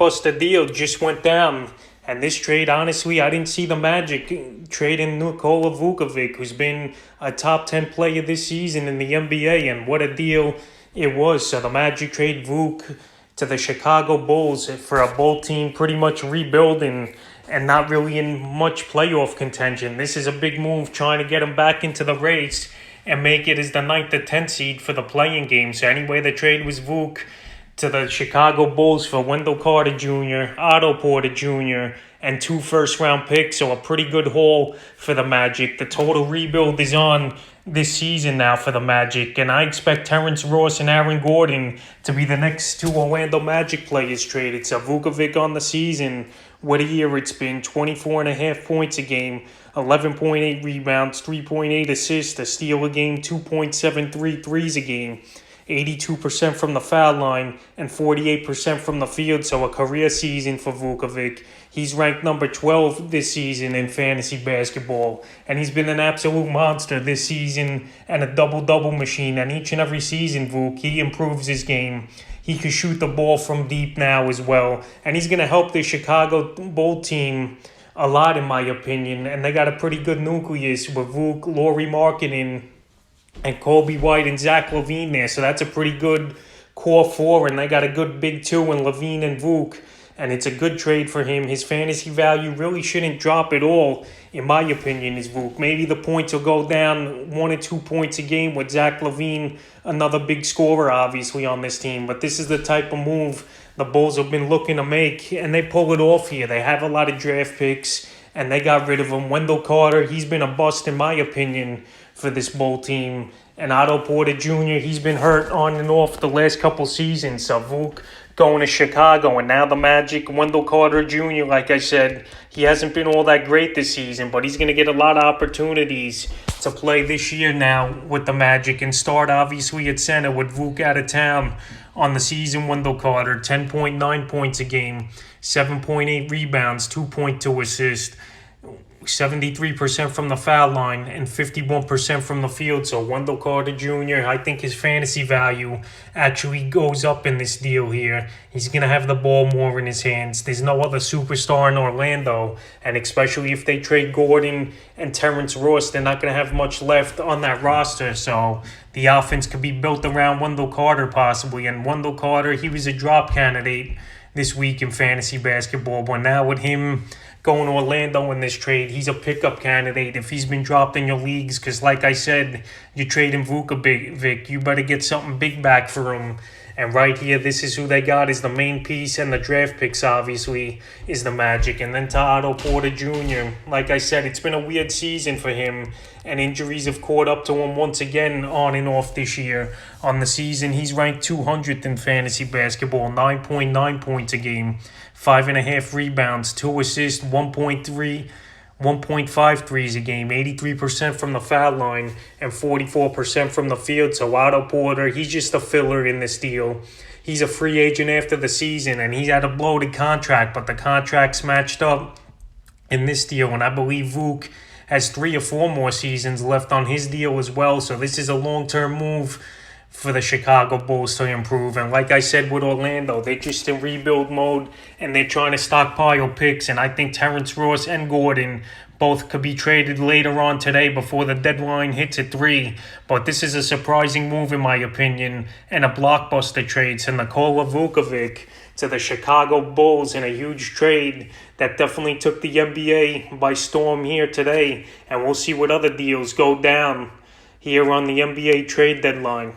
blockbuster deal just went down. And this trade, honestly, I didn't see the Magic trading Nikola Vucevic, who's been a top 10 player this season in the NBA. And what a deal it was. So the Magic trade Vuk to the Chicago Bulls for a Bull team pretty much rebuilding and not really in much playoff contention. This is a big move trying to get them back into the race and make it as the 9th or 10th seed for the play-in game. So anyway, the trade was Vuk to the Chicago Bulls for Wendell Carter Jr., Otto Porter Jr., and 2 first-round picks. So a pretty good haul for the Magic. The total rebuild is on this season now for the Magic, and I expect Terrence Ross and Aaron Gordon to be the next 2 Orlando Magic players traded. So Vucevic on the season, what a year it's been, 24.5 points a game, 11.8 rebounds, 3.8 assists, a steal a game, 2.73 threes a game, 82% from the foul line, and 48% from the field. So a career season for Vucevic. He's ranked number 12 this season in fantasy basketball, and he's been an absolute monster this season and a double-double machine. And each and every season, Vuk, he improves his game. He can shoot the ball from deep now as well, and he's going to help the Chicago Bull team a lot, in my opinion. And they got a pretty good nucleus with Vuk, Lauri Markkanen, and Kobe White and Zach LaVine there. So that's a pretty good core 4, and they got a good big 2 in LaVine and Vuk. And it's a good trade for him. His fantasy value really shouldn't drop at all, in my opinion, is Vuk. Maybe the points will go down 1 or 2 points a game with Zach LaVine, another big scorer, obviously, on this team. But this is the type of move the Bulls have been looking to make, and they pull it off here. They have a lot of draft picks, and they got rid of him. Wendell Carter, he's been a bust, in my opinion, for this Bull team. And Otto Porter Jr., he's been hurt on and off the last couple seasons. So Vuk going to Chicago, and now the Magic, Wendell Carter Jr., like I said, he hasn't been all that great this season, but he's going to get a lot of opportunities to play this year now with the Magic and start, obviously, at center with Vuk out of town on the season. Wendell Carter, 10.9 points a game, 7.8 rebounds, 2.2 assists, 73% from the foul line and 51% from the field. So Wendell Carter Jr., I think his fantasy value actually goes up in this deal here. He's going to have the ball more in his hands. There's no other superstar in Orlando, and especially if they trade Gordon and Terrence Ross, they're not going to have much left on that roster. So the offense could be built around Wendell Carter possibly, and Wendell Carter, he was a drop candidate this week in fantasy basketball, but now with him going to Orlando in this trade, he's a pickup candidate if he's been dropped in your leagues, because like I said, you're trading Vucevic, you better get something big back for him. And right here, this is who they got is the main piece, and the draft picks, obviously, is the Magic. And then to Otto Porter Jr., like I said, it's been a weird season for him, and injuries have caught up to him once again on and off this year. On the season, he's ranked 200th in fantasy basketball, 9.9 points a game, 5.5 rebounds, 2 assists, 1.5 threes a game, 83% from the foul line, and 44% from the field. So Otto Porter, he's just a filler in this deal. He's a free agent after the season, and he's had a bloated contract, but the contract's matched up in this deal. And I believe Vuk has 3 or 4 more seasons left on his deal as well. So this is a long-term move for the Chicago Bulls to improve. And like I said with Orlando, they're just in rebuild mode, and they're trying to stockpile picks. And I think Terrence Ross and Gordon both could be traded later on today before the deadline hits at 3. But this is a surprising move, in my opinion, and a blockbuster trade. So Nikola Vucevic to the Chicago Bulls in a huge trade that definitely took the NBA by storm here today. And we'll see what other deals go down here on the NBA trade deadline.